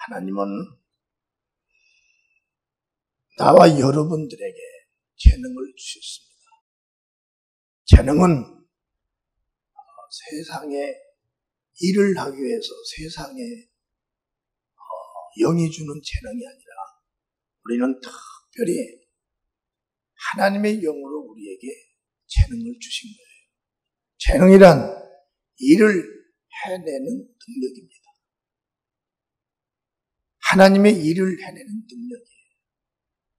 하나님은 나와 여러분들에게 재능을 주셨습니다. 재능은 세상에 일을 하기 위해서 세상에 영이 주는 재능이 아니라 우리는 특별히 하나님의 영으로 우리에게 재능을 주신 거예요. 재능이란 일을 해내는 능력입니다. 하나님의 일을 해내는 능력이에요.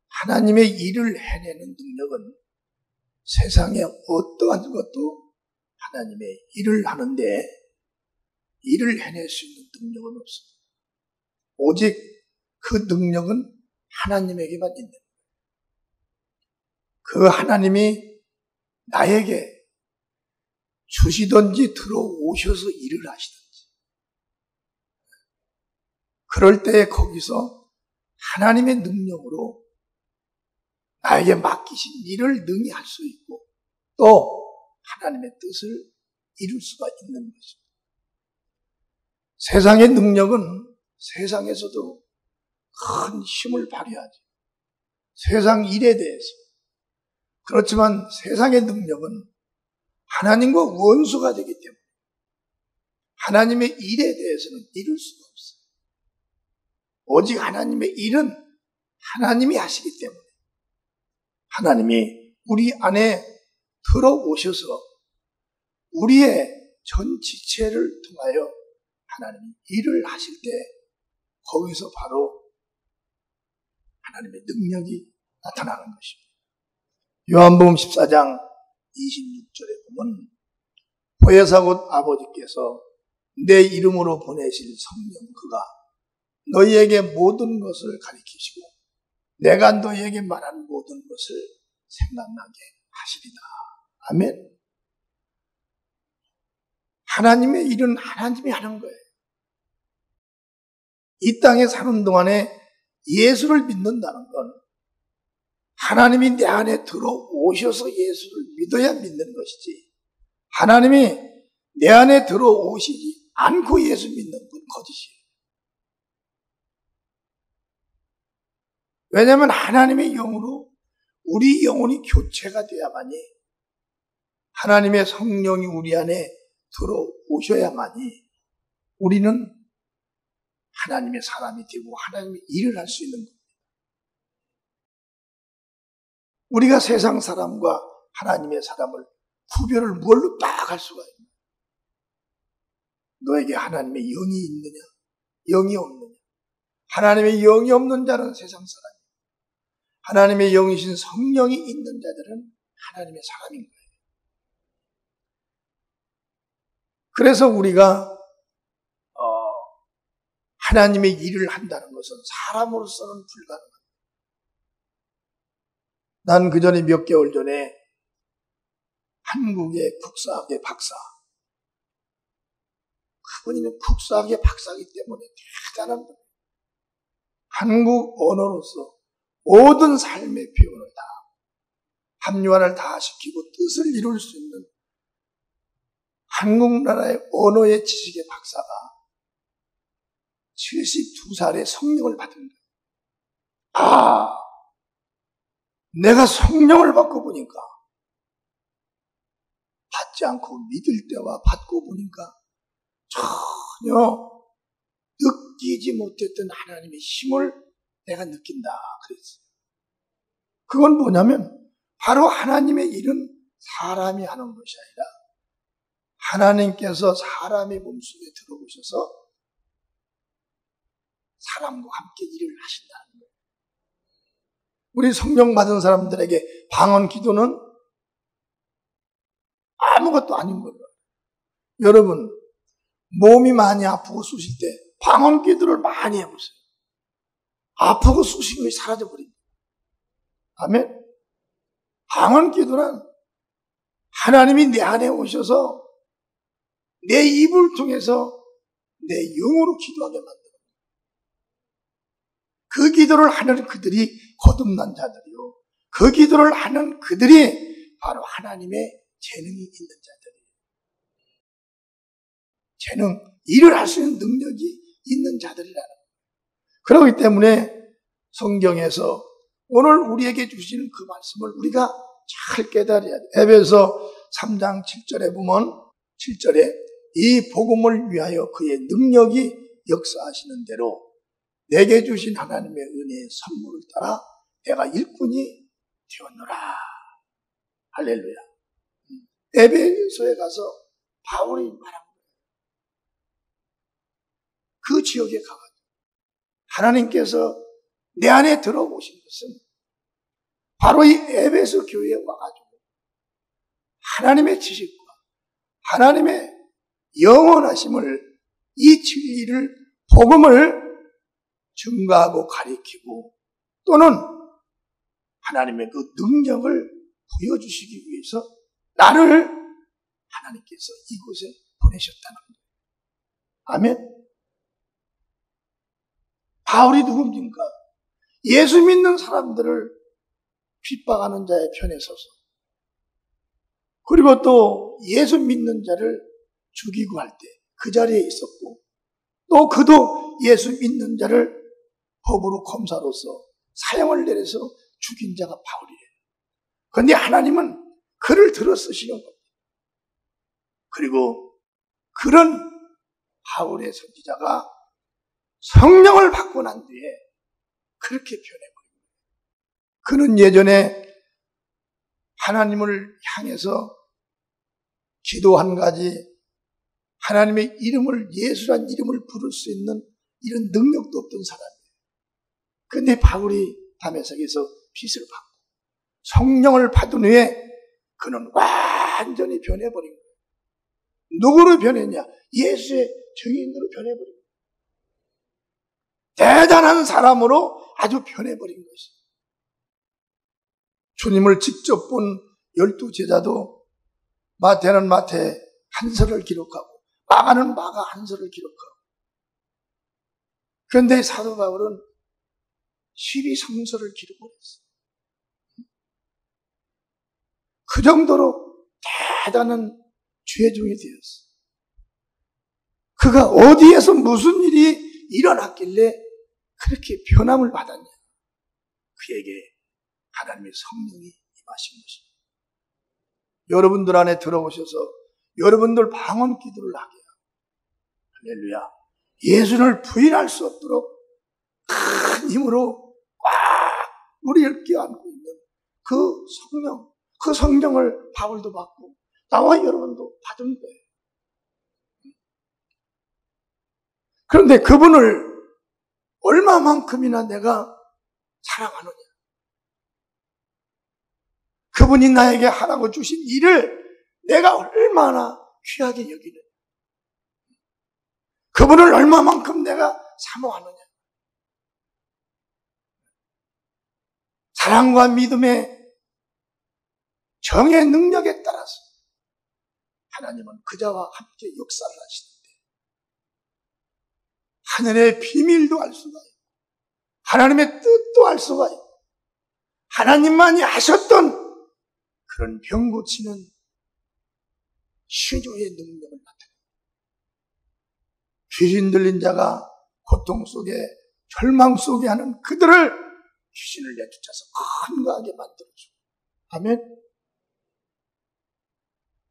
하나님의 일을 해내는 능력은 세상에 어떠한 것도 하나님의 일을 하는데 일을 해낼 수 있는 능력은 없습니다. 오직 그 능력은 하나님에게만 있는 거예요. 그 하나님이 나에게 주시든지 들어오셔서 일을 하시든지 그럴 때 거기서 하나님의 능력으로 나에게 맡기신 일을 능히 할 수 있고 또 하나님의 뜻을 이룰 수가 있는 것입니다. 세상의 능력은 세상에서도 큰 힘을 발휘하죠. 세상 일에 대해서. 그렇지만 세상의 능력은 하나님과 원수가 되기 때문에 하나님의 일에 대해서는 이룰 수가 없어요. 오직 하나님의 일은 하나님이 하시기 때문에 하나님이 우리 안에 들어오셔서 우리의 전 지체를 통하여 하나님이 일을 하실 때 거기서 바로 하나님의 능력이 나타나는 것입니다. 요한복음 14장 26절에 보면 보혜사 곧 아버지께서 내 이름으로 보내실 성령 그가 너희에게 모든 것을 가르치시고 내가 너희에게 말한 모든 것을 생각나게 하시리다. 아멘. 하나님의 일은 하나님이 하는 거예요. 이 땅에 사는 동안에 예수를 믿는다는 건 하나님이 내 안에 들어오셔서 예수를 믿어야 믿는 것이지 하나님이 내 안에 들어오시지 않고 예수 믿는 건 거짓이에요. 왜냐하면 하나님의 영으로 우리 영혼이 교체가 돼야만이 하나님의 성령이 우리 안에 들어오셔야만이 우리는 하나님의 사람이 되고 하나님의 일을 할 수 있는 겁니다. 우리가 세상 사람과 하나님의 사람을 구별을 뭘로 딱 할 수가 있냐? 너에게 하나님의 영이 있느냐? 영이 없느냐? 하나님의 영이 없는 자는 세상 사람이고 하나님의 영이신 성령이 있는 자들은 하나님의 사람인 거예요. 그래서 우리가 하나님의 일을 한다는 것은 사람으로서는 불가능합니다. 난 그 전에 몇 개월 전에 한국의 국사학의 박사, 그분이 국사학의 박사이기 때문에 대단한 분이에요. 한국 언어로서 모든 삶의 표현을 다 합리화를 다 시키고 뜻을 이룰 수 있는 한국 나라의 언어의 지식의 박사가 72살에 성령을 받은 거예요. 아, 내가 성령을 받고 보니까 받지 않고 믿을 때와 받고 보니까 전혀 느끼지 못했던 하나님의 힘을 내가 느낀다 그랬어요. 그건 뭐냐면 바로 하나님의 일은 사람이 하는 것이 아니라 하나님께서 사람의 몸속에 들어오셔서 사람과 함께 일을 하신다는 거예요. 우리 성령 받은 사람들에게 방언 기도는 아무것도 아닌 거예요. 여러분 몸이 많이 아프고 쑤실 때 방언 기도를 많이 해보세요. 아프고 쑤신 것이 사라져버립니다. 아멘. 방언 기도는 하나님이 내 안에 오셔서 내 입을 통해서 내 영으로 기도하게 만들어요. 그 기도를 하는 그들이 거듭난 자들이요. 그 기도를 하는 그들이 바로 하나님의 재능이 있는 자들이에요. 재능, 일을 할 수 있는 능력이 있는 자들이라는 거예요. 그렇기 때문에 성경에서 오늘 우리에게 주시는 그 말씀을 우리가 잘 깨달아야 돼. 에베소 3장 7절에 보면 7절에 이 복음을 위하여 그의 능력이 역사하시는 대로 내게 주신 하나님의 은혜의 선물을 따라 내가 일꾼이 되었노라. 할렐루야. 에베소에 가서 바울이 말한 거예요. 그 지역에 가가지고 하나님께서 내 안에 들어오신 것은 바로 이 에베소 교회에 와가지고 하나님의 지식과 하나님의 영원하심을, 이 진리를, 복음을 증거하고 가리키고 또는 하나님의 그 능력을 보여주시기 위해서 나를 하나님께서 이곳에 보내셨다는 거예요. 아멘. 바울이 누굽니까? 예수 믿는 사람들을 핍박하는 자의 편에 서서, 그리고 또 예수 믿는 자를 죽이고 할 때 그 자리에 있었고, 또 그도 예수 믿는 자를 법으로 검사로서 사형을 내려서 죽인 자가 바울이에요. 그런데 하나님은 그를 들어 쓰시는 겁니다. 그리고 그런 바울의 선지자가 성령을 받고 난 뒤에 그렇게 변해버립니다. 그는 예전에 하나님을 향해서 기도 한 가지, 하나님의 이름을, 예수란 이름을 부를 수 있는 이런 능력도 없던 사람이에요. 그런데 바울이 다메섹에서 빛을 받고 성령을 받은 후에 그는 완전히 변해버린 거예요. 누구로 변했냐? 예수의 증인으로 변해버린 거예요. 대단한 사람으로 아주 변해버린 것이에요. 주님을 직접 본 12제자도 마태는 마태 한서를 기록하고 마가는 마가 한서를 기록하고, 그런데 사도 바울은 12성서를 기록을 했어요. 그 정도로 대단한 죄종이 되었어요. 그가 어디에서 무슨 일이 일어났길래 그렇게 변함을 받았냐? 그에게 하나님의 성령이 임하신 것입니다. 여러분들 안에 들어오셔서 여러분들 방언 기도를 하게 하고, 할렐루야, 예수를 부인할 수 없도록 큰 힘으로 꽉 우리를 껴안고 있는 그 성령, 그 성령을 바울도 받고 나와 여러분도 받은 거예요. 그런데 그분을 얼마만큼이나 내가 사랑하느냐, 그분이 나에게 하라고 주신 일을 내가 얼마나 귀하게 여기느냐, 그분을 얼마만큼 내가 사모하느냐. 사랑과 믿음의 정의 능력에 따라서 하나님은 그자와 함께 역사를 하시는데, 하늘의 비밀도 알 수가 있고 하나님의 뜻도 알 수가 있고 하나님만이 하셨던 그런 병 고치는 치료의 능력을 나타냅니다. 귀신 들린 자가 고통 속에 절망 속에 하는 그들을 귀신을 내쫓아서 건강하게 만들어주고, 아멘.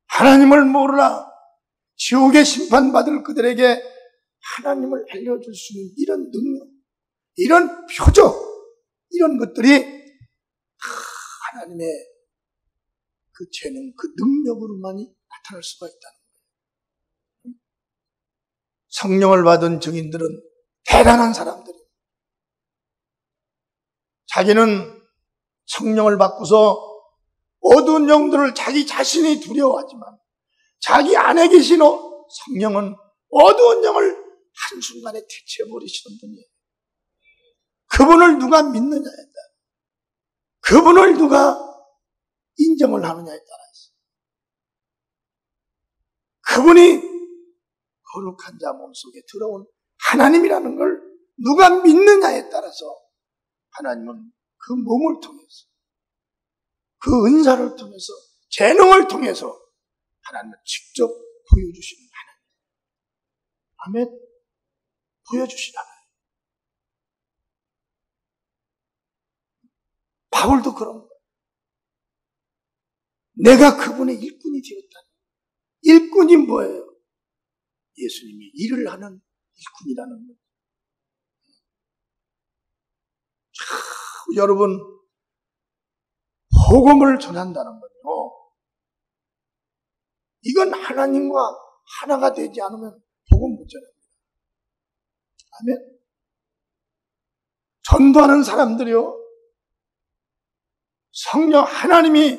하나님을 모르나 지옥에 심판받을 그들에게 하나님을 알려줄 수 있는 이런 능력, 이런 표적, 이런 것들이 하나님의 그 재능, 그 능력으로만이 나타날 수가 있다는 거예요. 성령을 받은 증인들은 대단한 사람들이에요. 자기는 성령을 받고서 어두운 영들을 자기 자신이 두려워하지만 자기 안에 계신 성령은 어두운 영을 한순간에 퇴치해버리시는 분이에요. 그분을 누가 믿느냐에 따라, 그분을 누가 인정을 하느냐에 따라서, 그분이 거룩한 자 몸속에 들어온 하나님이라는 걸 누가 믿느냐에 따라서 하나님은 그 몸을 통해서, 그 은사를 통해서, 재능을 통해서 하나님은 직접 보여주시는 하나님. 아멘. 보여주신 하나님. 바울도 그런 거예요. 내가 그분의 일꾼이 되었다. 일꾼이 뭐예요? 예수님이 일을 하는 일꾼이라는 거예요. 여러분, 복음을 전한다는 건요, 이건 하나님과 하나가 되지 않으면 복음 못 전합니다. 아멘. 전도하는 사람들이요, 성령 하나님이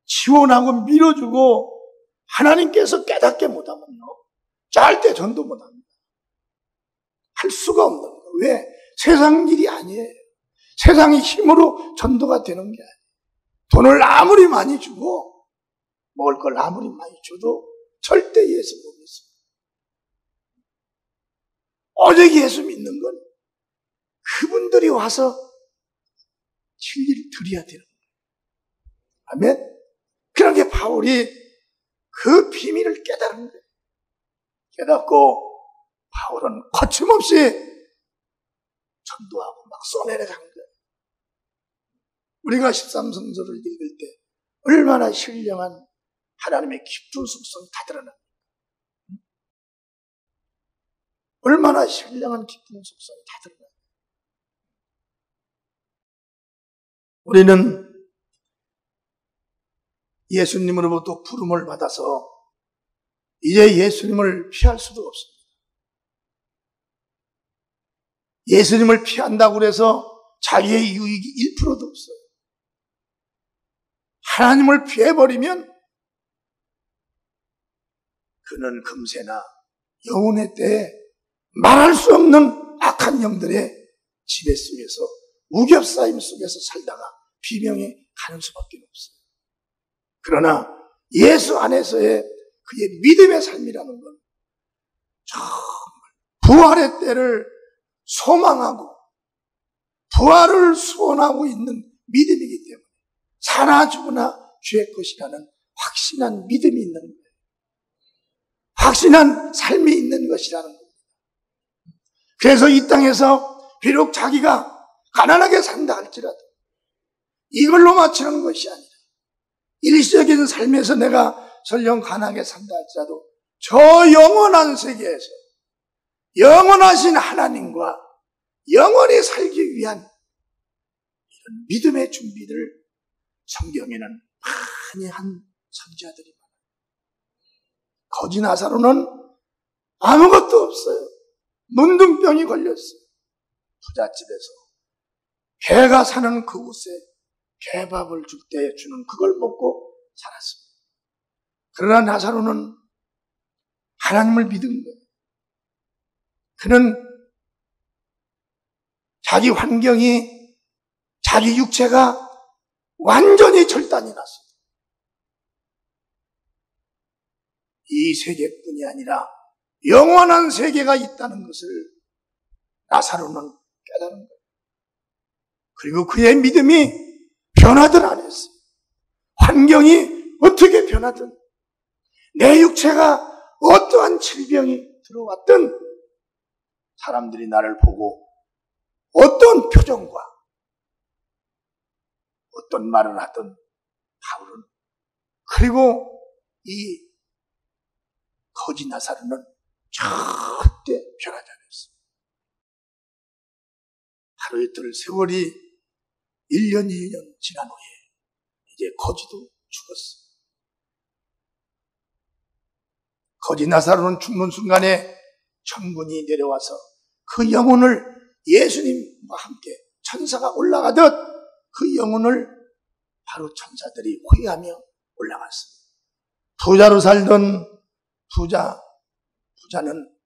지원하고 밀어주고 하나님께서 깨닫게 못하면요, 절대 전도 못합니다. 할 수가 없는 거예요. 왜? 세상 일이 아니에요. 세상의 힘으로 전도가 되는 게 아니에요. 돈을 아무리 많이 주고 먹을 걸 아무리 많이 줘도 절대 예수 못 믿습니다. 오직 예수 믿는 건 그분들이 와서 진리를 드려야 되는 거예요. 아멘? 그러게 바울이 그 비밀을 깨달은 거예요. 깨닫고 바울은 거침없이 전도하고 막 쏘내려간 거예요. 우리가 13성서를 읽을 때 얼마나 신령한 하나님의 깊은 속성이 다 드러납니다. 얼마나 신령한 깊은 속성이 다 드러납니다. 우리는 예수님으로부터 부름을 받아서 이제 예수님을 피할 수도 없습니다. 예수님을 피한다고 해서 자기의 유익이 1%도 없어요. 하나님을 피해버리면 그는 금세나 영혼의 때에 말할 수 없는 악한 영들의 지배 속에서 우겹싸임 속에서 살다가 비명에 가는 수밖에 없어요. 그러나 예수 안에서의 그의 믿음의 삶이라는 건 정말 부활의 때를 소망하고 부활을 소원하고 있는 믿음이기 때문에 사나 죽으나 주의 것이라는 확신한 믿음이 있는 거예요. 확신한 삶이 있는 것이라는 겁니다. 그래서 이 땅에서 비록 자기가 가난하게 산다 할지라도 이걸로 맞추는 것이 아니라 일시적인 삶에서 내가 설령 가난하게 산다 할지라도 저 영원한 세계에서 영원하신 하나님과 영원히 살기 위한 이런 믿음의 준비를 성경에는 많이 한 선지자들이 많아요. 거지 나사로는 아무것도 없어요. 문둥병이 걸렸어요. 부잣집에서 개가 사는 그곳에 개밥을 줄 때 주는 그걸 먹고 살았습니다. 그러나 나사로는 하나님을 믿은 거예요. 그는 자기 환경이, 자기 육체가 완전히 절단이 났습니다. 이 세계뿐이 아니라 영원한 세계가 있다는 것을 나사로는 깨달은 거예요. 그리고 그의 믿음이 변하든 안 했어요. 환경이 어떻게 변하든 내 육체가 어떠한 질병이 들어왔든 사람들이 나를 보고 어떤 표정과 어떤 말을 하든 바울은, 그리고 이 거지 나사로는 절대 변하지 않았어요. 하루 이틀 세월이 1년, 2년 지난 후에 이제 거지도 죽었어요. 거지 나사로는 죽는 순간에 천군이 내려와서 그 영혼을 예수님과 함께 천사가 올라가듯 그 영혼을 바로 천사들이 호위하며 올라갔습니다. 부자로 살던 부자는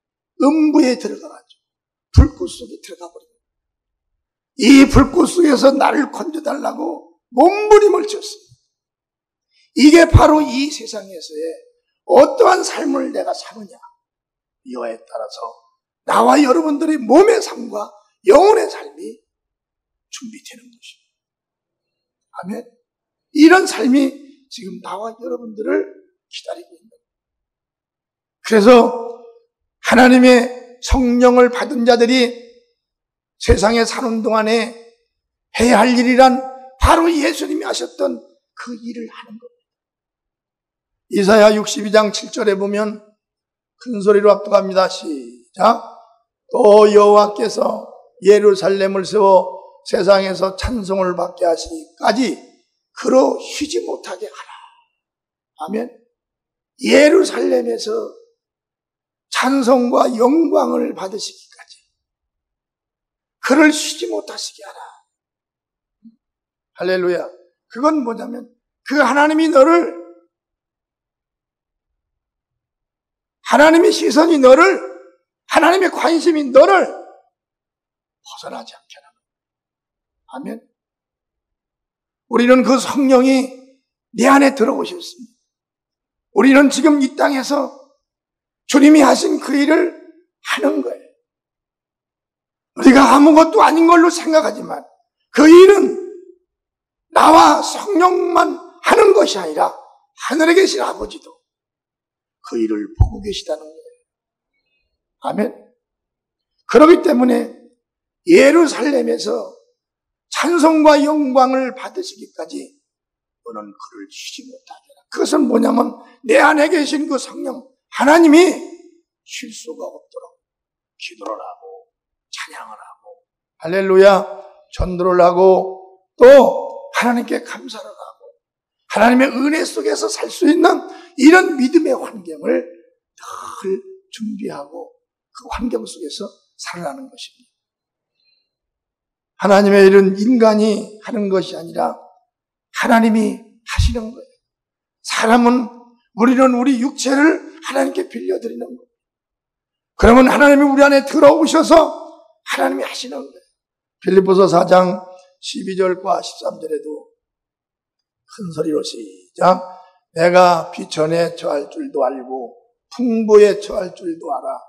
음부에 들어가가지고 불꽃 속에 들어가 버립니다. 이 불꽃 속에서 나를 건져달라고 몸부림을 쳤습니다. 이게 바로 이 세상에서의 어떠한 삶을 내가 사느냐, 이와에 따라서 나와 여러분들의 몸의 삶과 영혼의 삶이 준비되는 것입니다. 아멘. 이런 삶이 지금 나와 여러분들을 기다리고 있는 거예요. 그래서 하나님의 성령을 받은 자들이 세상에 사는 동안에 해야 할 일이란 바로 예수님이 하셨던 그 일을 하는 겁니다. 이사야 62장 7절에 보면 큰 소리로 압도합니다. 시작. 또 여호와께서 예루살렘을 세워 세상에서 찬송을 받게 하시기까지 그로 쉬지 못하게 하라. 아멘. 예루살렘에서 찬송과 영광을 받으시기까지 그를 쉬지 못하시게 하라. 할렐루야. 그건 뭐냐면 그 하나님이 너를, 하나님의 시선이 너를, 하나님의 관심이 너를 벗어나지 않게 하라. 아멘. 우리는 그 성령이 내 안에 들어오셨습니다. 우리는 지금 이 땅에서 주님이 하신 그 일을 하는 거예요. 우리가 아무것도 아닌 걸로 생각하지만 그 일은 나와 성령만 하는 것이 아니라 하늘에 계신 아버지도 그 일을 보고 계시다는 거예요. 아멘. 그렇기 때문에 예루살렘에서 찬송과 영광을 받으시기까지 너는 그를 쉬지 못하게 하라. 그것은 뭐냐면 내 안에 계신 그 성령 하나님이 쉴 수가 없도록 기도를 하고 찬양을 하고 할렐루야 전도를 하고 또 하나님께 감사를 하고 하나님의 은혜 속에서 살 수 있는 이런 믿음의 환경을 늘 준비하고 그 환경 속에서 살아가는 것입니다. 하나님의 일은 인간이 하는 것이 아니라 하나님이 하시는 거예요. 우리는 우리 육체를 하나님께 빌려드리는 거예요. 그러면 하나님이 우리 안에 들어오셔서 하나님이 하시는 거예요. 빌립보서 4장 12절과 13절에도 큰 소리로 시작. 내가 비천에 처할 줄도 알고 풍부에 처할 줄도 알아.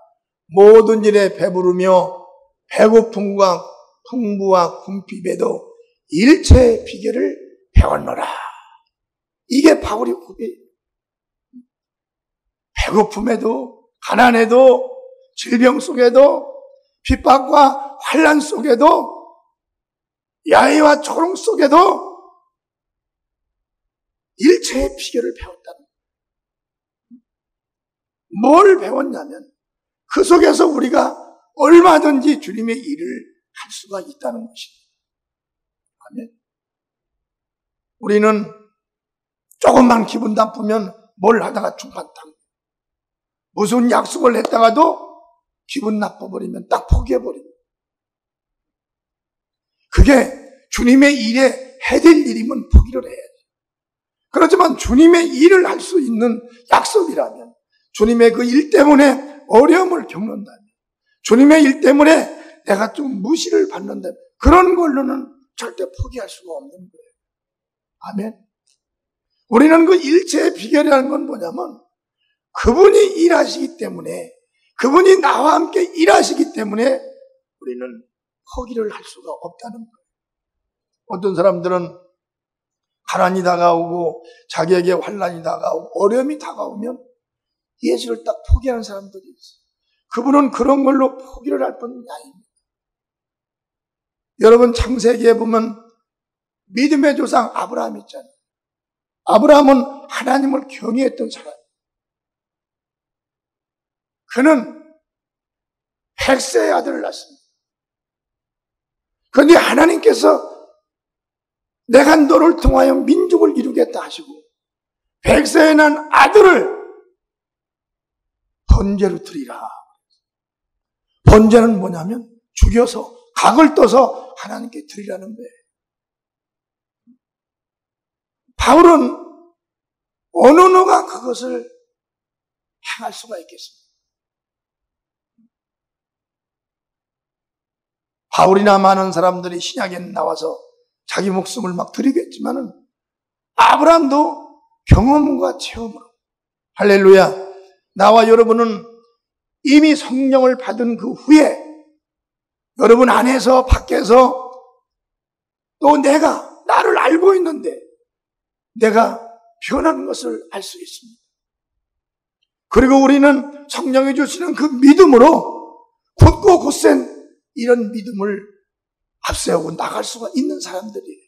모든 일에 배부르며 배고픔과 풍부와 궁핍에도 일체의 비결을 배웠노라. 이게 바울의 고백이에요. 배고픔에도 가난에도 질병 속에도 핍박과 환난 속에도 야외와 조롱 속에도 일체의 비결을 배웠다는 거예요. 뭘 배웠냐면 그 속에서 우리가 얼마든지 주님의 일을 할 수가 있다는 것입니다. 아멘. 우리는 조금만 기분 나쁘면 뭘 하다가 중간땅 무슨 약속을 했다가도 기분 나빠버리면 딱 포기해버립니다. 그게 주님의 일에 해될 일이면 포기를 해야지. 그렇지만 주님의 일을 할 수 있는 약속이라면 주님의 그 일 때문에 어려움을 겪는다면 주님의 일 때문에 내가 좀 무시를 받는다면 그런 걸로는 절대 포기할 수가 없는 거예요. 아멘. 우리는 그 일체의 비결이라는 건 뭐냐면 그분이 일하시기 때문에 그분이 나와 함께 일하시기 때문에 우리는 포기를 할 수가 없다는 거예요. 어떤 사람들은 가난이 다가오고 자기에게 환난이 다가오고 어려움이 다가오면 예수를 딱 포기하는 사람들이 있어요. 그분은 그런 걸로 포기를 할 뿐이 아닙니다. 여러분 창세기에 보면 믿음의 조상 아브라함 있잖아요. 아브라함은 하나님을 경외했던 사람이에요. 그는 100세의 아들을 낳습니다. 그런데 하나님께서 내가 너를 통하여 민족을 이루겠다 하시고 100세에 난 아들을 번제로 드리라. 번제는 뭐냐면 죽여서 각을 떠서 하나님께 드리라는 거예요. 바울은 어느 누가 그것을 행할 수가 있겠습니까? 바울이나 많은 사람들이 신약에 나와서 자기 목숨을 막 드리겠지만은 아브라함도 경험과 체험으로 할렐루야. 나와 여러분은 이미 성령을 받은 그 후에 여러분 안에서 밖에서 또 내가 나를 알고 있는데 내가 변하는 것을 알 수 있습니다. 그리고 우리는 성령이 주시는 그 믿음으로 굳고 굳센 이런 믿음을 앞세우고 나갈 수가 있는 사람들이에요.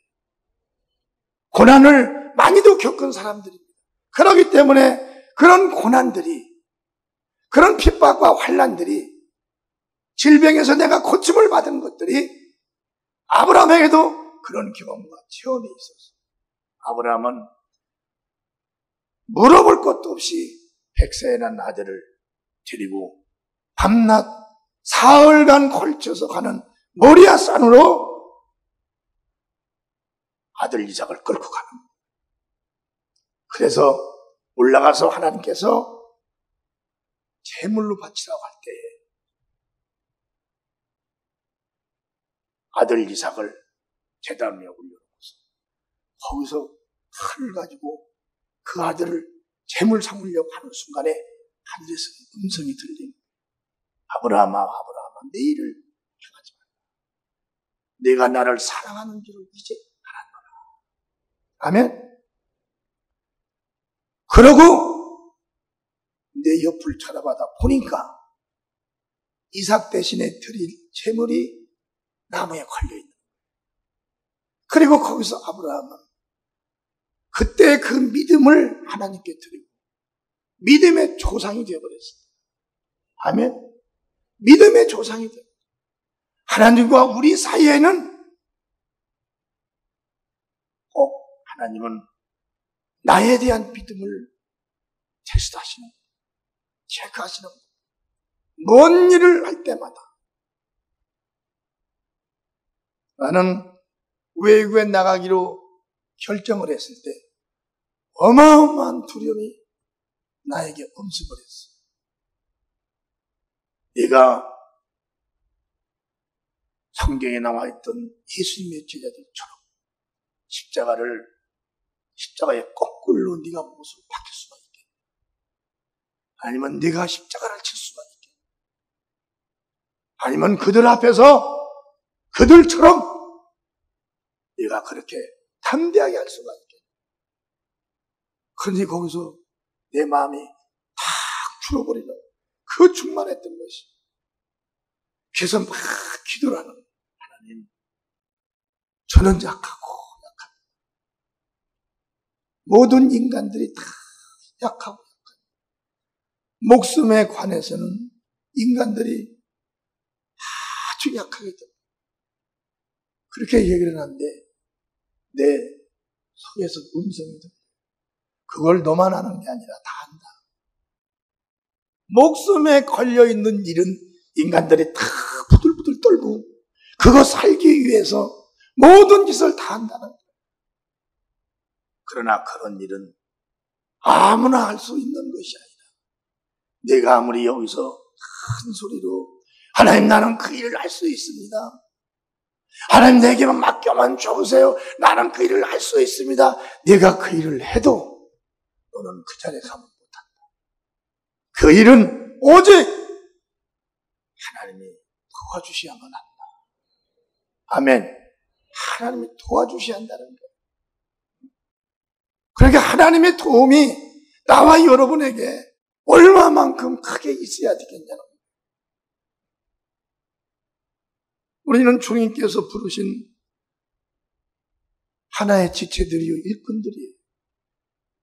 고난을 많이도 겪은 사람들입니다. 그렇기 때문에 그런 고난들이, 그런 핍박과 환난들이, 질병에서 내가 고침을 받은 것들이 아브라함에게도 그런 경험과 체험이 있었어요. 아브라함은 물어볼 것도 없이 100세에 난 아들을 데리고 밤낮 사흘간 걸쳐서 가는 모리아 산으로 아들 이삭을 끌고 가는 거예요. 그래서 올라가서 하나님께서 제물로 바치라고 할 때에 아들 이삭을 제단 위에 올려놓고서 거기서 칼을 가지고 그 아들을 제물 삼으려고 하는 순간에 하늘에서 음성이 들립니다. 아브라함아, 아브라함아, 내 일을 행하지 마라. 내가 나를 사랑하는 줄을 이제 알았노라. 아멘. 그러고 내 옆을 쳐다봐다 보니까 이삭 대신에 드릴 제물이 나무에 걸려있는 거예요. 그리고 거기서 아브라함은 그때 그 믿음을 하나님께 드리고 믿음의 조상이 되어버렸습니다. 아멘. 믿음의 조상이 되어 하나님과 우리 사이에는 꼭 하나님은 나에 대한 믿음을 테스트하시는, 체크하시는, 뭔 일을 할 때마다 나는 외국에 나가기로 결정을 했을 때 어마어마한 두려움이 나에게 엄습을 했어. 내가 성경에 나와 있던 예수님의 제자들처럼 십자가에 거꾸로 네가 못을 박힐 수가 있겠네. 아니면 네가 십자가를 칠 수가 있겠네. 아니면 그들 앞에서 그들처럼 네가 그렇게 담대하게 할 수가 있겠네. 그러니 거기서 내 마음이 탁 줄어버리는 그 충만했던 것이. 그래서 막 기도를 하는 거예요. 하나님, 저는 약하고 모든 인간들이 다 약하고 목숨에 관해서는 인간들이 아주 약하게 됩니다. 그렇게 얘기를 하는데 내 속에서 음성이 들려요. 그걸 너만 하는 게 아니라 다 한다. 목숨에 걸려있는 일은 인간들이 다 부들부들 떨고 그거 살기 위해서 모든 짓을 다 한다는 거예요. 그러나 그런 일은 아무나 할 수 있는 것이 아니라 내가 아무리 여기서 큰 소리로 하나님 나는 그 일을 할 수 있습니다. 하나님 내게만 맡겨만 줘보세요. 나는 그 일을 할 수 있습니다. 내가 그 일을 해도 너는 그 자리에 가면 못한다. 그 일은 오직 하나님이 도와주셔야만 한다. 아멘. 하나님이 도와주셔야 한다는 거예요. 그러니까 하나님의 도움이 나와 여러분에게 얼마만큼 크게 있어야 되겠냐는 거예요. 우리는 주님께서 부르신 하나의 지체들이요, 일꾼들이에요.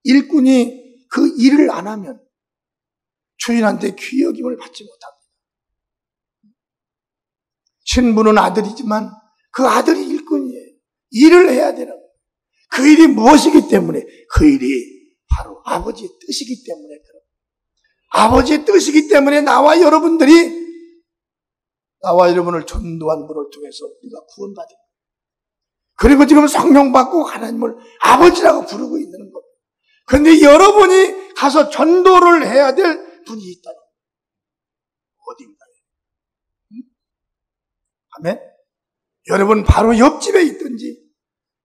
일꾼이 그 일을 안 하면 주인한테 귀여김을 받지 못합니다. 신부는 아들이지만 그 아들이 일꾼이에요. 일을 해야 되는 거예요. 그 일이 무엇이기 때문에? 그 일이 바로 아버지의 뜻이기 때문에 그래요. 아버지의 뜻이기 때문에 나와 여러분을 전도한 분을 통해서 우리가 구원받은 거예요. 그리고 지금 성령 받고 하나님을 아버지라고 부르고 있는 겁니다. 그런데 여러분이 가서 전도를 해야 될 분이 있다는 거예요. 어딘가에. 아멘? 여러분 바로 옆집에 있든지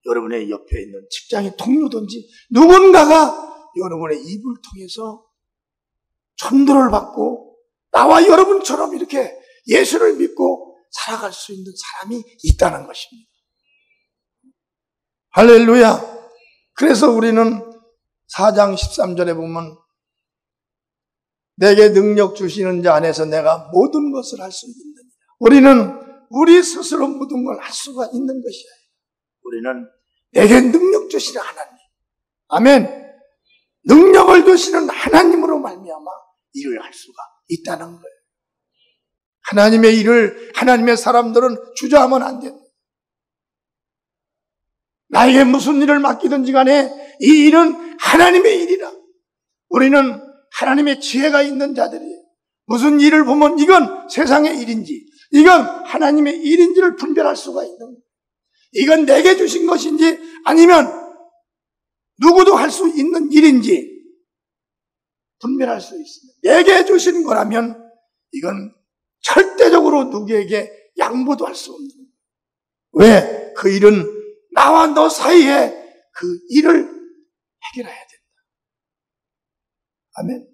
여러분의 옆에 있는 직장의 동료든지 누군가가 여러분의 입을 통해서 전도를 받고 나와 여러분처럼 이렇게 예수를 믿고 살아갈 수 있는 사람이 있다는 것입니다. 할렐루야. 그래서 우리는 4장 13절에 보면 내게 능력 주시는 자 안에서 내가 모든 것을 할 수 있느니라. 우리는 우리 스스로 모든 걸 할 수가 있는 것이야. 우리는 내게 능력 주시는 하나님. 아멘. 능력을 주시는 하나님으로 말미암아 일을 할 수가 있다는 거예요. 하나님의 일을 하나님의 사람들은 주저하면 안 됩니다. 나에게 무슨 일을 맡기든지 간에 이 일은 하나님의 일이라. 우리는 하나님의 지혜가 있는 자들이에요. 무슨 일을 보면 이건 세상의 일인지 이건 하나님의 일인지를 분별할 수가 있는 거예요. 이건 내게 주신 것인지 아니면 누구도 할 수 있는 일인지 분별할 수 있습니다. 내게 주신 거라면 이건 절대적으로 누구에게 양보도 할 수 없는 거예요. 왜? 그 일은 나와 너 사이에 그 일을 해결해야 된다. 아멘.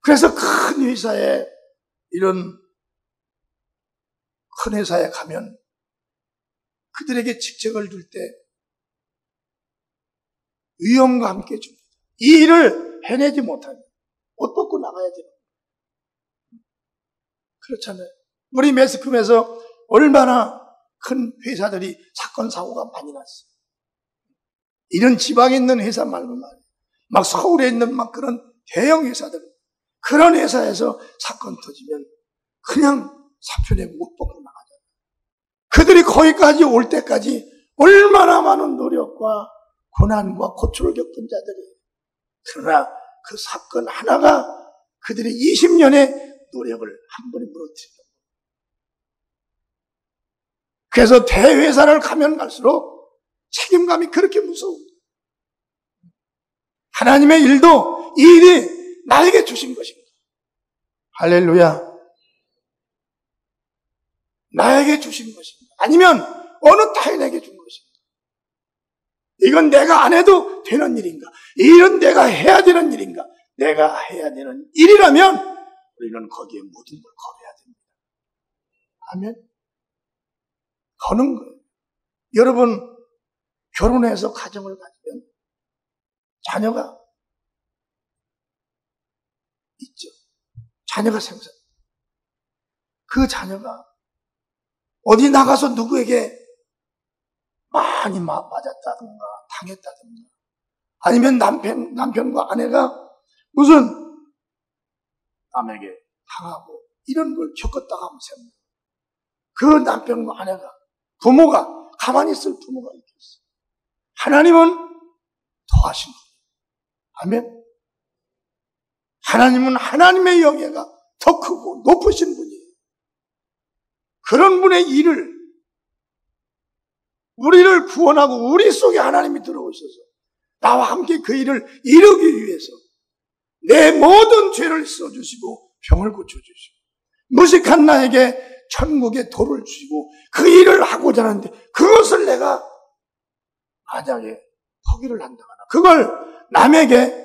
그래서 큰 회사에 이런 큰 회사에 가면 그들에게 직책을 줄 때 위험과 함께 줍니다. 이 일을 해내지 못하면 옷 벗고 나가야 돼요. 그렇잖아요. 우리 매스컴에서 얼마나 큰 회사들이 사건 사고가 많이 났어요. 이런 지방에 있는 회사 말고 말이에요. 막 서울에 있는 막 그런 대형 회사들, 그런 회사에서 사건 터지면 그냥 사표 내고 옷 벗고 나가잖아요. 그들이 거기까지 올 때까지 얼마나 많은 노력과 고난과 고초를 겪은 자들이에요. 그러나 그 사건 하나가 그들의 20년의 노력을 한 번에 무너뜨리고, 그래서 대회사를 가면 갈수록 책임감이 그렇게 무서워. 하나님의 일도 이 일이 나에게 주신 것입니다. 할렐루야. 나에게 주신 것입니다. 아니면 어느 타인에게 준 것입니다. 이건 내가 안 해도 되는 일인가? 이건 내가 해야 되는 일인가? 내가 해야 되는 일이라면 우리는 거기에 모든 걸 걸어야 됩니다. 아멘. 거는 거예요. 여러분, 결혼해서 가정을 가지면 자녀가 있죠. 자녀가 생깁니다. 그 자녀가 어디 나가서 누구에게 많이 맞았다든가 당했다든가, 아니면 남편과 아내가 무슨 남에게 당하고 이런 걸 겪었다고 하면 생각해요. 그 남편과 아내가, 부모가, 가만히 있을 부모가 있겠어요. 하나님은 더 하신 거예요. 아멘. 하나님은 하나님의 영예가 더 크고 높으신 분이에요. 그런 분의 일을, 우리를 구원하고 우리 속에 하나님이 들어오셔서 나와 함께 그 일을 이루기 위해서 내 모든 죄를 써주시고 병을 고쳐주시고 무식한 나에게 천국의 도를 주시고 그 일을 하고자 하는데, 그것을 내가 만약에 포기를 한다거나 그걸 남에게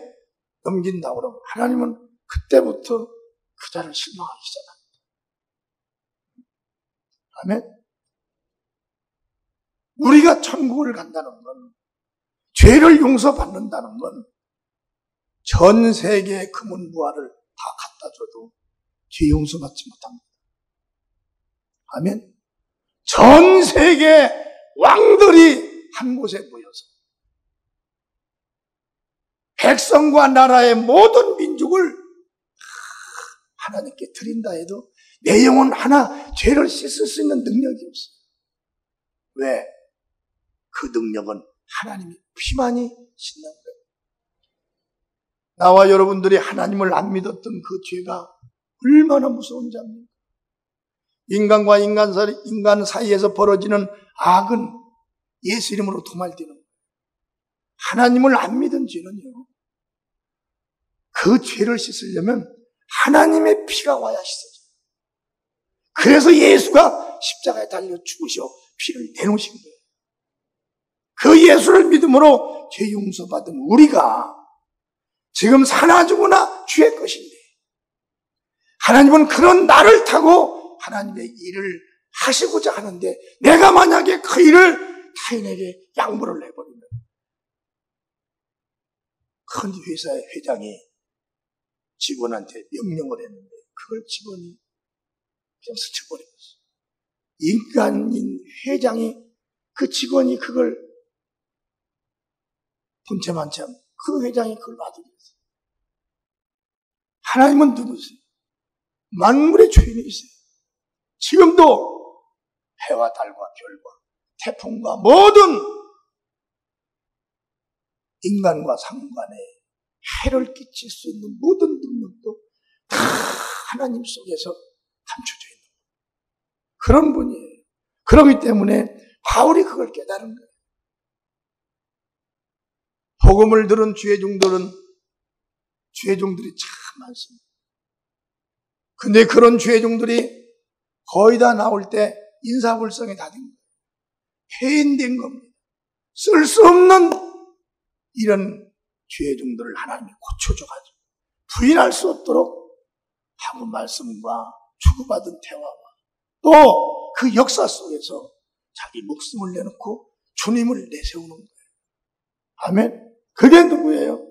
넘긴다고 그러면 하나님은 그때부터 그 자를 실망하기 시작합니다. 아멘. 우리가 천국을 간다는 건, 죄를 용서받는다는 건 전 세계의 금은 부화를 다 갖다 줘도 죄 용서받지 못합니다. 아멘. 전 세계 왕들이 한 곳에 모여서 백성과 나라의 모든 민족을 하나님께 드린다 해도 내 영혼 하나 죄를 씻을 수 있는 능력이 없어요. 왜? 그 능력은 하나님이 피만이 씻는 거예요. 나와 여러분들이 하나님을 안 믿었던 그 죄가 얼마나 무서운 죄입니까? 인간과 인간 사이에서 벌어지는 악은 예수 이름으로 도말되는 거예요. 하나님을 안 믿은 죄는요, 그 죄를 씻으려면 하나님의 피가 와야 씻어져요. 그래서 예수가 십자가에 달려 죽으셔 피를 내놓으신 거예요. 그 예수를 믿음으로 죄 용서받은 우리가 지금 사나 죽으나 주의 것인데, 하나님은 그런 나를 타고 하나님의 일을 하시고자 하는데, 내가 만약에 그 일을 타인에게 양보를 해버리면, 큰 회사의 회장이 직원한테 명령을 했는데 그걸 직원이 그냥 스쳐버렸어요. 인간인 회장이 그 직원이 그걸 본체만참 그 회장이 그걸 놔두겠어요. 하나님은 누구세요? 만물의 주인이세요. 지금도 해와 달과 별과 태풍과 모든 인간과 상관에 해를 끼칠 수 있는 모든 능력도 다 하나님 속에서 감춰져 있는 그런 분이에요. 그렇기 때문에 바울이 그걸 깨달은 거예요. 복음을 들은 주의종들이 참 많습니다. 근데 그런 주의종들이 거의 다 나올 때 인사불성이 다 된 거예요. 폐인된 겁니다. 쓸 수 없는 이런 주의종들을 하나님이 고쳐줘가지고 부인할 수 없도록 하고 말씀과 주고받은 대화와 또 그 역사 속에서 자기 목숨을 내놓고 주님을 내세우는 거예요. 아멘. 그게 누구예요?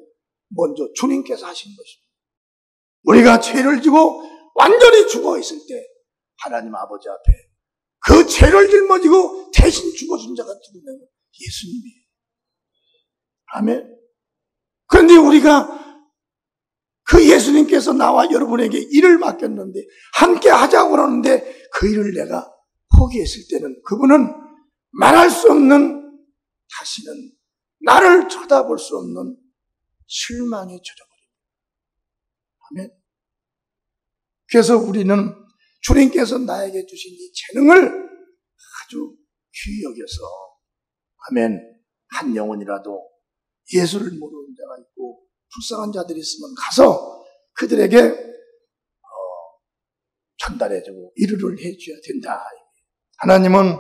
먼저 주님께서 하신 것입니다. 우리가 죄를 지고 완전히 죽어 있을 때 하나님 아버지 앞에 그 죄를 짊어지고 대신 죽어준 자가 누구냐면 예수님이에요. 아멘. 그런데 우리가 그 예수님께서 나와 여러분에게 일을 맡겼는데 함께 하자고 그러는데 그 일을 내가 포기했을 때는 그분은 말할 수 없는 다시는 나를 쳐다볼 수 없는 실망에 젖어버립니다. 아멘. 그래서 우리는 주님께서 나에게 주신 이 재능을 아주 귀히 여겨서 아멘. 한 영혼이라도 예수를 모르는 자가 있고 불쌍한 자들이 있으면 가서 그들에게 전달해주고 위로를 해줘야 된다. 하나님은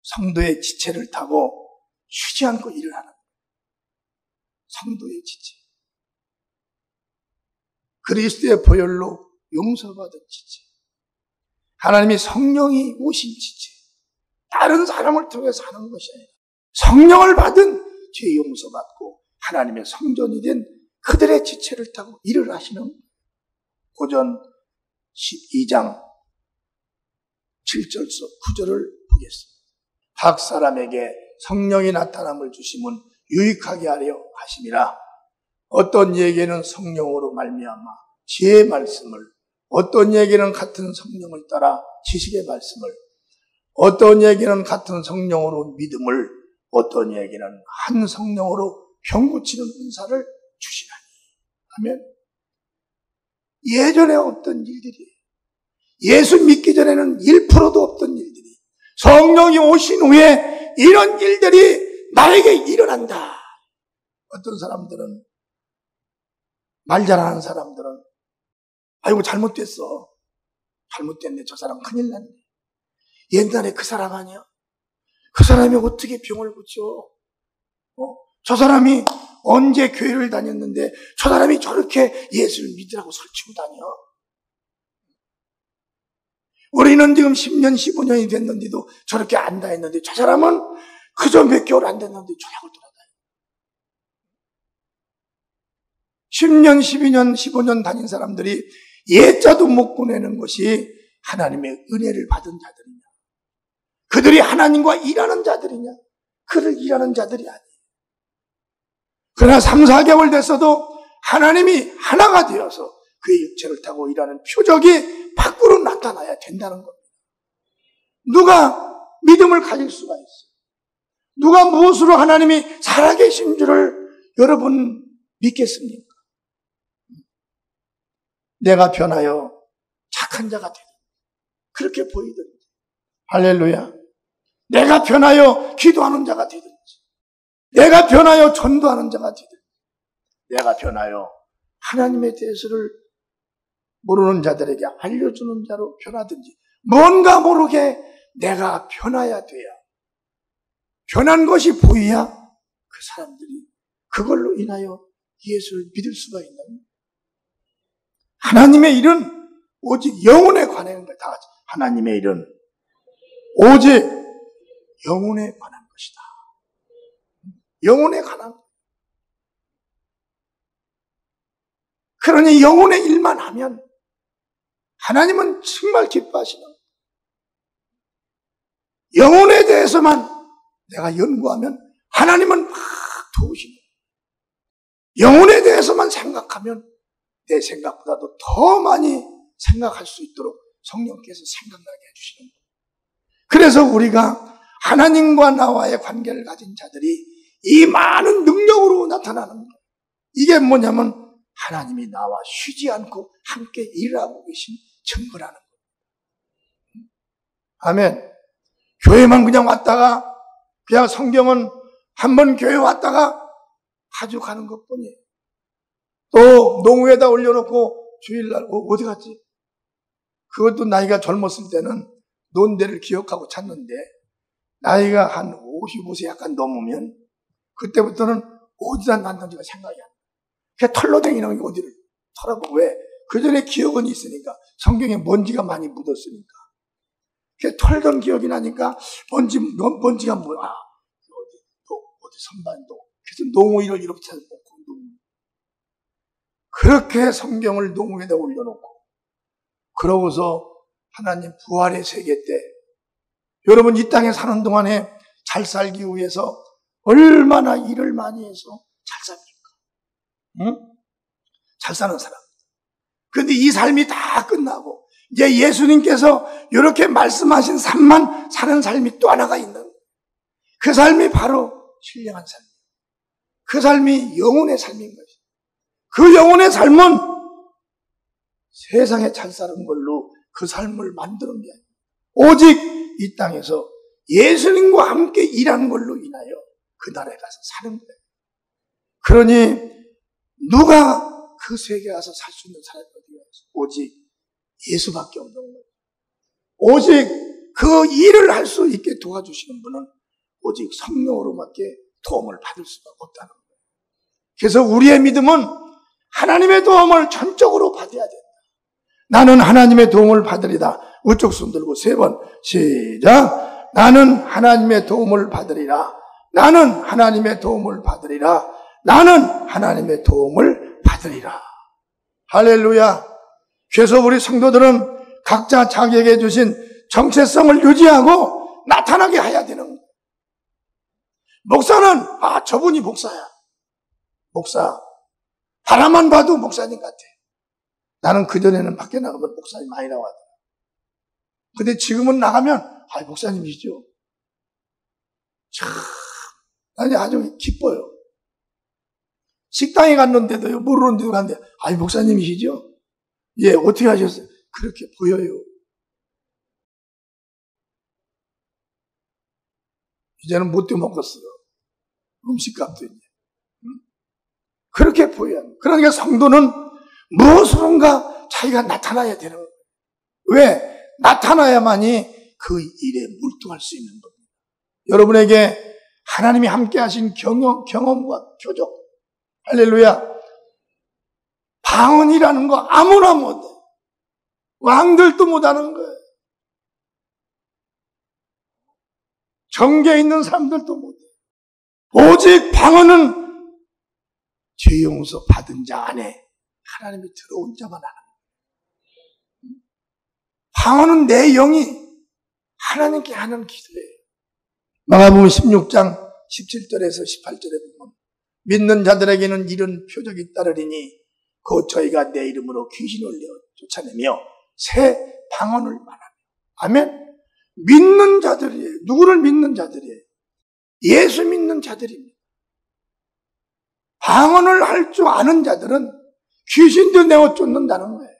성도의 지체를 타고 쉬지 않고 일을 하는 거예요. 성도의 지체. 그리스도의 보혈로 용서받은 지체. 하나님이 성령이 오신 지체. 다른 사람을 통해서 하는 것이 아니라 성령을 받은 죄 용서받고 하나님의 성전이 된 그들의 지체를 타고 일을 하시는 고전 12장 7절서 9절을 보겠습니다. 각 사람에게 성령이 나타남을 주심은 유익하게 하려 하심이라. 어떤 이에게는 성령으로 말미암아 지혜의 말씀을, 어떤 이에게는 같은 성령을 따라 지식의 말씀을, 어떤 이에게는 같은 성령으로 믿음을, 어떤 이에게는 한 성령으로 병 고치는 은사를 주시나니. 아멘. 예전에 없던 일들이에요. 예수 믿기 전에는 1%도 없던 일들이 성령이 오신 후에 이런 일들이 나에게 일어난다. 어떤 사람들은 말 잘하는 사람들은 아이고 잘못됐어. 잘못됐네. 저 사람 큰일 났네. 옛날에 그 사람 아니야? 그 사람이 어떻게 병을 고쳐? 저 사람이 언제 교회를 다녔는데 저 사람이 저렇게 예수를 믿으라고 설치고 다녀? 우리는 지금 10년, 15년이 됐는데도 저렇게 안 다녔는데 저 사람은 그저 몇 개월 안 됐는데 저약을 돌아다녀. 10년, 12년, 15년 다닌 사람들이 예자도 못 보내는 것이 하나님의 은혜를 받은 자들이냐? 그들이 하나님과 일하는 자들이냐? 그를 일하는 자들이 아니에요. 그러나 3, 4개월 됐어도 하나님이 하나가 되어서 그의 육체를 타고 일하는 표적이 밖으로 나타나야 된다는 겁니다. 누가 믿음을 가질 수가 있어요? 누가 무엇으로 하나님이 살아계신 줄을 여러분 믿겠습니까? 내가 변하여 착한 자가 되든 그렇게 보이든 할렐루야. 내가 변하여 기도하는 자가 되든지 내가 변하여 전도하는 자가 되든지 내가 변하여 하나님의 대해서를 모르는 자들에게 알려주는 자로 변하든지 뭔가 모르게 내가 변해야 돼야 변한 것이 보여야 그 사람들이 그걸로 인하여 예수를 믿을 수가 있는 하나님의 일은 오직 영혼에 관한 것. 다 같이 하나님의 일은 오직 영혼에 관한 것이다. 영혼에 관한 것. 그러니 영혼의 일만 하면 하나님은 정말 기뻐하시는 영혼에 대해서만 내가 연구하면 하나님은 막 도우시는 거예요. 영혼에 대해서만 생각하면 내 생각보다도 더 많이 생각할 수 있도록 성령께서 생각나게 해주시는 거예요. 그래서 우리가 하나님과 나와의 관계를 가진 자들이 이 많은 능력으로 나타나는 거예요. 이게 뭐냐면 하나님이 나와 쉬지 않고 함께 일하고 계신 증거라는 거예요. 아멘. 교회만 그냥 왔다가 그냥 성경은 한번 교회 왔다가 아주 가는 것뿐이에요. 또 농우에다 올려놓고 주일날 어디 갔지? 그것도 나이가 젊었을 때는 논 데를 기억하고 찾는데 나이가 한 55세 약간 넘으면 그때부터는 어디다 놨는지가 생각이 안 나요. 그냥 털로 댕기는 게 어디를 털어보고 왜? 그 전에 기억은 있으니까 성경에 먼지가 많이 묻었으니까 그냥 털던 기억이 나니까 먼지가 뭐야? 어디 선반도 그래서 농우이를 이렇게 찾아놓고 그렇게 성경을 농우에다 올려놓고 그러고서 하나님 부활의 세계 때 여러분 이 땅에 사는 동안에 잘 살기 위해서 얼마나 일을 많이 해서 잘 삽니까? 응? 잘 사는 사람. 그런데 이 삶이 다 끝나고 이제 예수님께서 이렇게 말씀하신 삶만 사는 삶이 또 하나가 있는 그 삶이 바로 신령한 삶이에요. 그 삶이 영혼의 삶인 것이에요. 그 영혼의 삶은 세상에 잘 사는 걸로 그 삶을 만드는 게 아니에요. 오직 이 땅에서 예수님과 함께 일하는 걸로 인하여 그 나라에 가서 사는 거예요. 그러니 누가 그 세계에 가서 살 수 있는 사람이 어디가 있어? 오직 예수밖에 없는 거예요. 오직 그 일을 할 수 있게 도와주시는 분은 오직 성령으로밖에 도움을 받을 수가 없다는 거예요. 그래서 우리의 믿음은 하나님의 도움을 전적으로 받아야 된다. 나는 하나님의 도움을 받으리다. 우측 손 들고 3번 시작. 나는 하나님의 도움을 받으리라. 나는 하나님의 도움을 받으리라. 나는 하나님의 도움을 받으리라. 할렐루야. 그래서 우리 성도들은 각자 자기에게 주신 정체성을 유지하고 나타나게 해야 되는 거예요. 목사는 저분이 목사야. 목사. 바라만 봐도 목사님 같아. 나는 그전에는 밖에 나가면 목사님 많이 나왔다. 근데 지금은 나가면 목사님이시죠. 참 아니 아주 기뻐요. 식당에 갔는데도요, 모르는 데도 갔는데 목사님이시죠? 예, 어떻게 하셨어요? 그렇게 보여요. 이제는 못 떼먹었어요. 음식값도 이제. 그렇게 보여야 합니다. 그러니까 성도는 무엇으론가 자기가 나타나야 되는 거예요. 왜? 나타나야만이 그 일에 몰두할 수 있는 겁니다. 여러분에게 하나님이 함께 하신 경험과 교적. 할렐루야. 방언이라는 거 아무나 못해. 왕들도 못하는 거예요. 정계에 있는 사람들도 못해. 오직 방언은 죄 용서 받은 자 안에 하나님이 들어온 자만 하는 거예요. 방언은 내 영이 하나님께 하는 기도예요. 마가복음 16장 17절에서 18절에 보면 믿는 자들에게는 이런 표적이 따르리니 곧 저희가 내 이름으로 귀신을 쫓아내며 새 방언을 말하며. 아멘. 믿는 자들이에요. 누구를 믿는 자들이에요? 예수 믿는 자들입니다. 방언을 할 줄 아는 자들은 귀신도 내어 쫓는다는 거예요.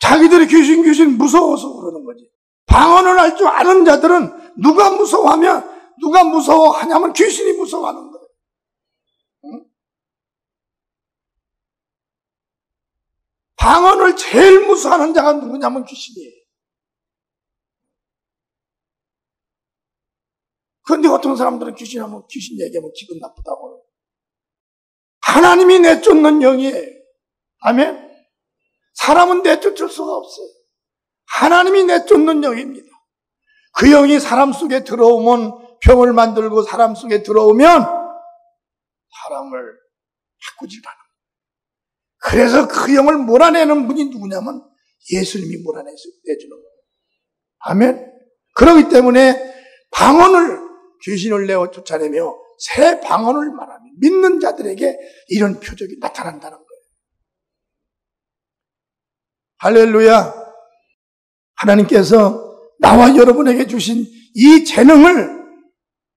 자기들이 귀신 무서워서 그러는 거지. 방언을 할 줄 아는 자들은 누가 무서워하냐면 귀신이 무서워하는 거예요. 응? 방언을 제일 무서워하는 자가 누구냐면 귀신이에요. 그런데 어떤 사람들은 귀신 얘기하면 기분 나쁘다고. 하나님이 내쫓는 영이에요. 아멘? 사람은 내쫓을 수가 없어요. 하나님이 내쫓는 영입니다. 그 영이 사람 속에 들어오면 병을 만들고 사람 속에 들어오면 사람을 바꾸질 않아요. 그래서 그 영을 몰아내는 분이 누구냐면 예수님이 몰아내주는 거예요. 아멘? 그렇기 때문에 방언을 귀신을 내어 쫓아내며 새 방언을 말하며 믿는 자들에게 이런 표적이 나타난다는 거예요. 할렐루야. 하나님께서 나와 여러분에게 주신 이 재능을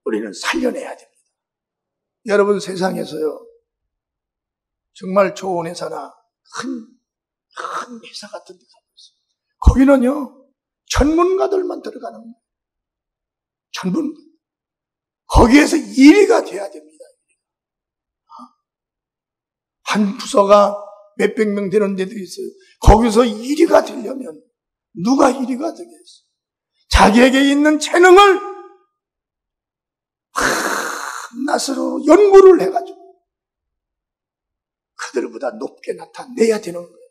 우리는 살려내야 됩니다. 여러분, 세상에서요, 정말 좋은 회사나 큰 회사 같은 데 가보세요. 거기는요, 전문가들만 들어가는 거예요. 전문가. 거기에서 1위가 돼야 됩니다. 한 부서가 몇백 명 되는 데도 있어요. 거기서 1위가 되려면 누가 1위가 되겠어요? 자기에게 있는 재능을 한낱으로 연구를 해가지고 그들보다 높게 나타내야 되는 거예요.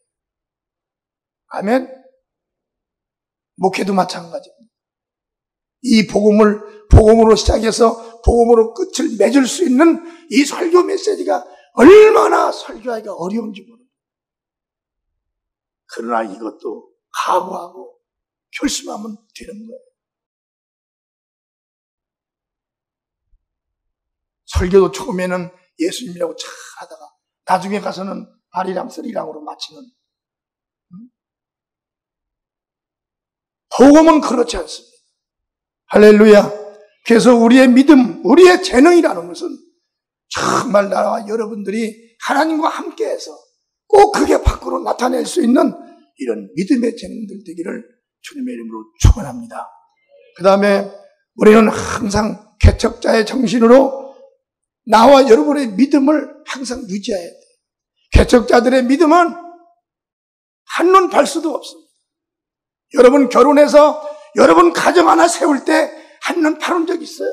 아멘? 목회도 마찬가지입니다. 이 복음으로 시작해서 복음으로 끝을 맺을 수 있는 이 설교 메시지가 얼마나 설교하기가 어려운지 모릅니다. 그러나 이것도 각오하고 결심하면 되는 거예요. 설교도 처음에는 예수님이라고 잘 하다가 나중에 가서는 아리랑 쓰리랑으로 마치는. 복음은 그렇지 않습니다. 할렐루야. 그래서 우리의 믿음, 우리의 재능이라는 것은 정말 나와 여러분들이 하나님과 함께해서 꼭 그게 밖으로 나타낼 수 있는 이런 믿음의 재능들 되기를 주님의 이름으로 축원합니다. 그 다음에 우리는 항상 개척자의 정신으로 나와 여러분의 믿음을 항상 유지해야 돼요. 개척자들의 믿음은 한눈 팔 수도 없습니다. 여러분 결혼해서 여러분 가정 하나 세울 때 한눈 팔은 적 있어요?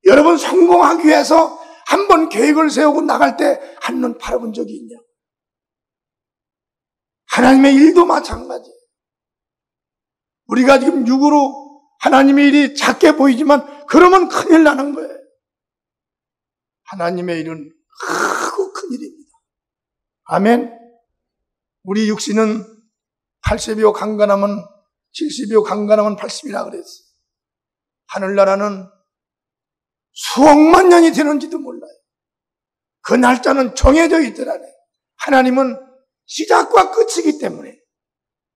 여러분 성공하기 위해서 한번 계획을 세우고 나갈 때 한눈 팔아본 적이 있냐? 하나님의 일도 마찬가지예요. 우리가 지금 육으로 하나님의 일이 작게 보이지만 그러면 큰일 나는 거예요. 하나님의 일은 크고 큰 일입니다. 아멘. 우리 육신은 80이요 강건하면 70이요 강건하면 80이라 그랬어요. 하늘나라는 수억만 년이 되는지도 몰라요. 그 날짜는 정해져 있더라네. 하나님은 시작과 끝이기 때문에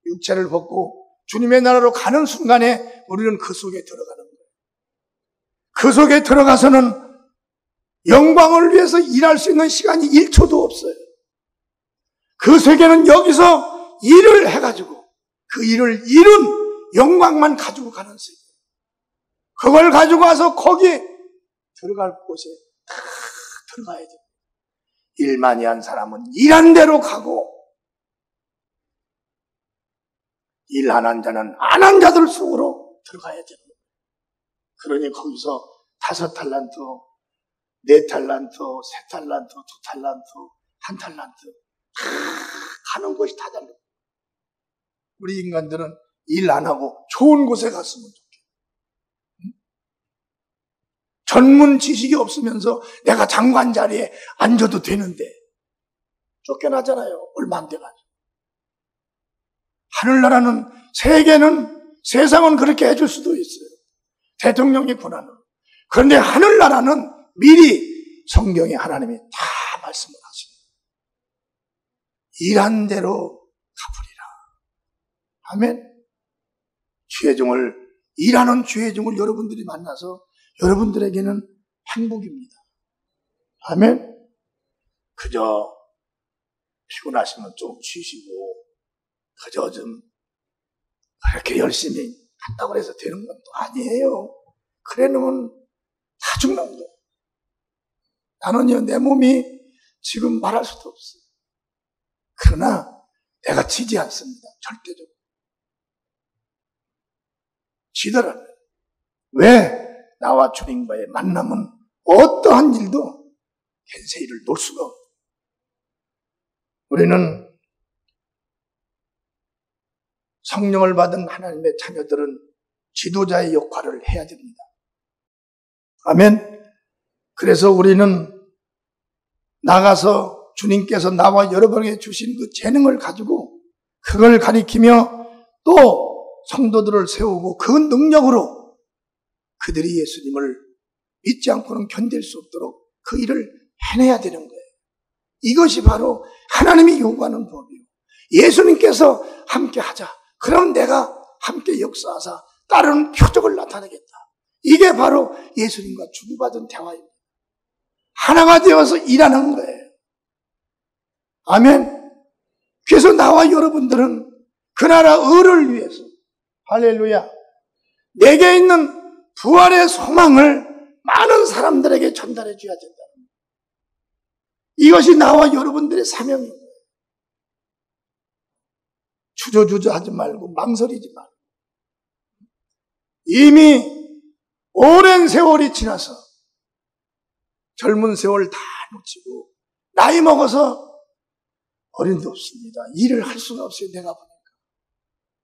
육체를 벗고 주님의 나라로 가는 순간에 우리는 그 속에 들어가는 거예요. 그 속에 들어가서는 영광을 위해서 일할 수 있는 시간이 1초도 없어요. 그 세계는 여기서 일을 해가지고 그 일을 이룬 영광만 가지고 가는 세계. 그걸 가지고 와서 거기에 들어갈 곳에 다 들어가야 돼요. 일만이 한 사람은 일한 대로 가고 일 안 한 자는 안 한 자들 속으로 들어가야 돼요. 그러니 거기서 5달란트, 4달란트, 3달란트, 2달란트, 1달란트 다 가는 곳이 다 달라요. 우리 인간들은 일 안 하고 좋은 곳에 갔으면 좋겠어요. 전문 지식이 없으면서 내가 장관 자리에 앉아도 되는데 쫓겨나잖아요. 얼마 안 돼가지고. 하늘나라는 세계는 세상은 그렇게 해줄 수도 있어요. 대통령이 권한을. 그런데 하늘나라는 미리 성경에 하나님이 다 말씀을 하십니다. 일한 대로 갚으리라. 아멘. 주의종을 일하는 주의종을 여러분들이 만나서 여러분들에게는 행복입니다. 아멘. 그저 피곤하시면 좀 쉬시고 그저 좀 그렇게 열심히 한다고 해서 되는 건 또 아니에요. 그래 놓으면 다 죽는 거예요. 나는요 내 몸이 지금 말할 수도 없어요. 그러나 내가 지지 않습니다. 절대적으로. 지더라고요. 왜? 나와 주님과의 만남은 어떠한 일도 겐세이를 놓을 수가 없어요. 우리는 성령을 받은 하나님의 자녀들은 지도자의 역할을 해야 됩니다. 아멘. 그래서 우리는 나가서 주님께서 나와 여러분에게 주신 그 재능을 가지고 그걸 가리키며 또 성도들을 세우고 그 능력으로 그들이 예수님을 믿지 않고는 견딜 수 없도록 그 일을 해내야 되는 거예요. 이것이 바로 하나님이 요구하는 법이에요. 예수님께서 함께 하자. 그럼 내가 함께 역사하사 따르는 표적을 나타내겠다. 이게 바로 예수님과 주고받은 대화입니다. 하나가 되어서 일하는 거예요. 아멘. 그래서 나와 여러분들은 그 나라 의를 위해서, 할렐루야, 내게 있는 부활의 소망을 많은 사람들에게 전달해 줘야 된다. 이것이 나와 여러분들의 사명입니다. 주저주저하지 말고 망설이지 말고, 이미 오랜 세월이 지나서 젊은 세월 다 놓치고 나이 먹어서 어림도 없습니다. 일을 할 수가 없어요. 내가 보니까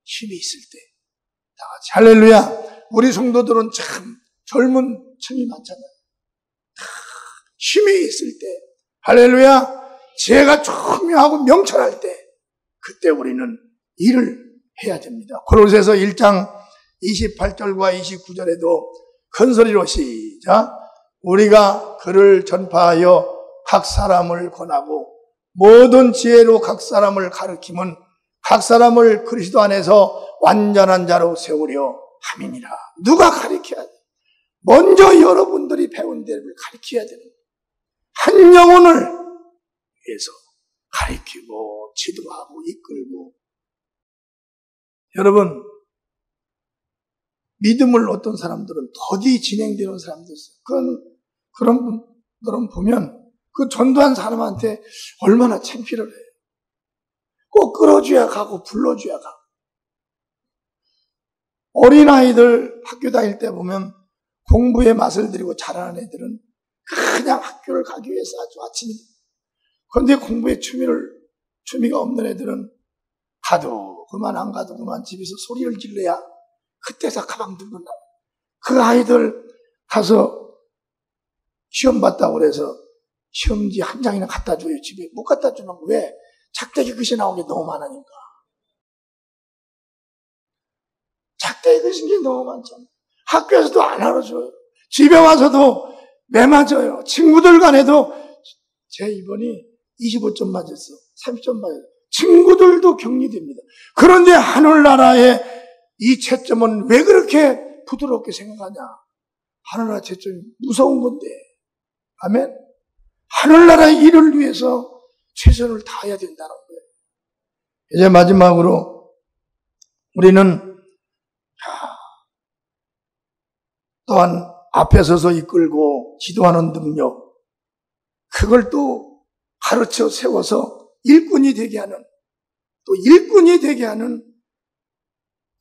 힘이 있을 때 다 같이 할렐루야. 우리 성도들은 참 젊은 층이 많잖아요. 힘이 있을 때, 할렐루야, 지혜가 총명하고 명철할 때, 그때 우리는 일을 해야 됩니다. 고린도서 1장 28절과 29절에도 큰 소리로 시작. 우리가 그를 전파하여 각 사람을 권하고 모든 지혜로 각 사람을 가르치면 각 사람을 그리스도 안에서 완전한 자로 세우려 함이니라. 누가 가르쳐야 돼? 먼저 여러분들이 배운 대로 가르쳐야 되는 거예요. 한 영혼을 위해서 가르치고 지도하고 이끌고. 여러분, 믿음을 어떤 사람들은 더디 진행되는 사람도 있어요. 그런 분들은 보면 그 전도한 사람한테 얼마나 창피를 해요. 꼭 끌어줘야 가고 불러줘야 가고. 어린아이들 학교 다닐 때 보면 공부에 맛을 들이고 자라는 애들은 그냥 학교를 가기 위해서 아주 아침에, 그런데 공부에 취미가 없는 애들은 가도 그만 안 가도 그만 집에서 소리를 질러야 그때서 가방 들고 나와. 그 아이들 가서 시험 봤다고 그래서 시험지 한 장이나 갖다 줘요. 집에 못 갖다 주는 거 왜? 작대기 글씨 나온 게 너무 많으니까. 작대기 글씨 게 너무 많잖아. 학교에서도 안 알아줘요. 집에 와서도 매맞아요. 친구들 간에도 제 이번이 25점 맞았어. 30점 맞았어. 친구들도 격리됩니다. 그런데 하늘나라의 이 채점은 왜 그렇게 부드럽게 생각하냐? 하늘나라 채점이 무서운 건데. 아멘? 하늘나라의 일을 위해서 최선을 다해야 된다는 거예요. 이제 마지막으로 우리는 또한 앞에 서서 이끌고 지도하는 능력, 그걸 또 가르쳐 세워서 일꾼이 되게 하는, 또 일꾼이 되게 하는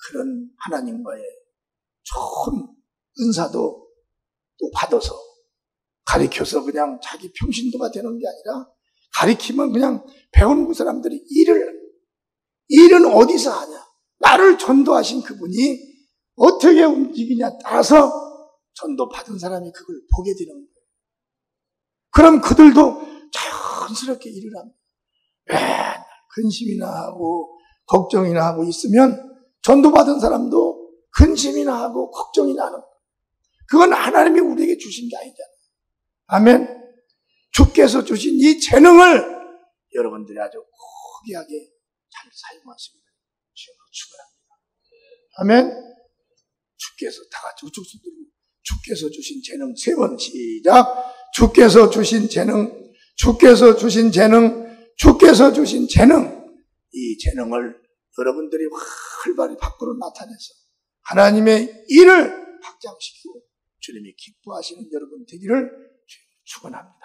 그런 하나님과의 좋은 은사도 또 받아서 가르쳐서 그냥 자기 평신도가 되는 게 아니라 가르치면 그냥 배우는 그 사람들이 일은 어디서 하냐? 나를 전도하신 그분이 어떻게 움직이냐 따라서 전도 받은 사람이 그걸 보게 되는 거예요. 그럼 그들도 자연스럽게 일을 합니다. 맨날 근심이나 하고 걱정이나 하고 있으면 전도 받은 사람도 근심이나 하고 걱정이나 하는 거예요. 그건 하나님이 우리에게 주신 게 아니잖아요. 아멘. 주께서 주신 이 재능을 여러분들이 아주 고귀하게 잘 사용하시기를 축원합니다. 아멘. 주께서 다 같이 우측 손 들고 주께서 주신 재능 3번 시작. 주께서 주신 재능, 주께서 주신 재능, 주께서 주신 재능. 이 재능을 여러분들이 활발히 밖으로 나타내서 하나님의 일을 확장시키고 주님이 기뻐하시는 여러분 되기를 축원합니다.